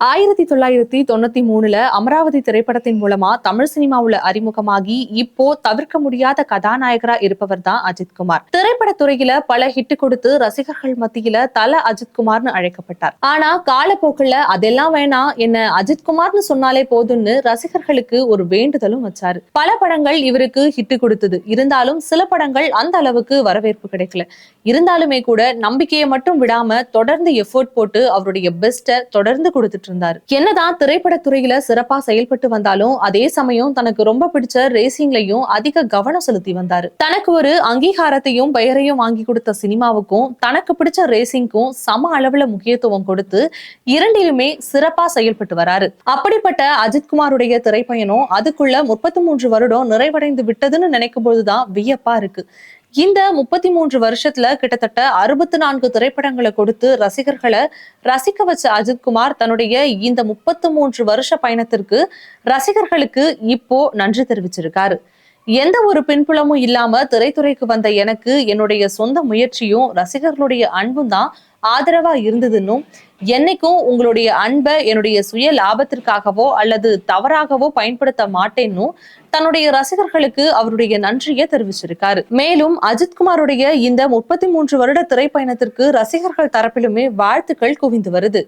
1993 அமராவதி திரைப்படத்தின் மூலமா தமிழ் சினிமாவுல அறிமுகமாகி இப்போ தவிர்க்க முடியாத கதாநாயகரா இருப்பவர் தான் அஜித்குமார். திரைப்படத்துறையில பல ஹிட் கொடுத்து ரசிகர்கள் மத்தியில தல அஜித்குமார்னு அழைக்கப்பட்டார். ஆனா காலப்போக்குல அதெல்லாம் வேணாம், என்ன அஜித்குமார்னு சொன்னாலே போதும்னு ரசிகர்களுக்கு ஒரு வேண்டுதலும் வச்சாரு. பல படங்கள் இவருக்கு ஹிட் கொடுத்தது. இருந்தாலும் சில படங்கள் அந்த அளவுக்கு வரவேற்பு கிடைக்கல. இருந்தாலுமே கூட நம்பிக்கையை மட்டும் விடாம தொடர்ந்து எஃபோர்ட் போட்டு அவருடைய பெஸ்ட தொடர்ந்து கொடுத்துட்டு இருந்தாரு. என்னதான் திரைப்படத்துறையில சிறப்பா செயல்பட்டு வந்தாலும் அதே சமயம் தனக்கு ரொம்ப பிடிச்ச ரேசிங்லயும் அதிக கவனம் செலுத்தி வந்தாரு. தனக்கு ஒரு அங்கீகாரத்தையும் பெயரையும் வாங்கி கொடுத்த சினிமாவுக்கும் தனக்கு பிடிச்ச ரேசிங்க்கும் சம அளவுல முக்கியத்துவம் கொடுத்து இரண்டிலுமே சிறப்பா செயல்பட்டு வராரு. அப்படிப்பட்ட அஜித்குமாருடைய திரைப்பயணம் அதுக்குள்ள 33 வருடம் நிறைவடைந்து விட்டதுன்னு நினைக்கும் போதுதான் வியப்பா இருக்கு. இந்த 33 வருஷத்துல கிட்டத்தட்ட 64 திரைப்படங்களை கொடுத்து ரசிகர்களை ரசிக்க வச்ச அஜித்குமார் தன்னுடைய இந்த 33 வருஷ பயணத்திற்கு ரசிகர்களுக்கு இப்போ நன்றி தெரிவிச்சிருக்காரு. எந்த ஒரு பின்புலமும் இல்லாம திரைத்துறைக்கு வந்த எனக்கு என்னுடைய சொந்த முயற்சியும் ரசிகர்களுடைய அன்பும் தான் ஆதரவா இருந்ததுன்னும், என்னைக்கும் உங்களுடைய அன்பை என்னுடைய சுய லாபத்திற்காகவோ அல்லது தவறாகவோ பயன்படுத்த மாட்டேன்னும் தன்னுடைய ரசிகர்களுக்கு அவருடைய நன்றியை தெரிவிச்சிருக்காரு. மேலும் அஜித்குமாருடைய இந்த 33 வருட திரைப்பயணத்திற்கு ரசிகர்கள் தரப்பிலுமே வாழ்த்துக்கள் குவிந்து வருது.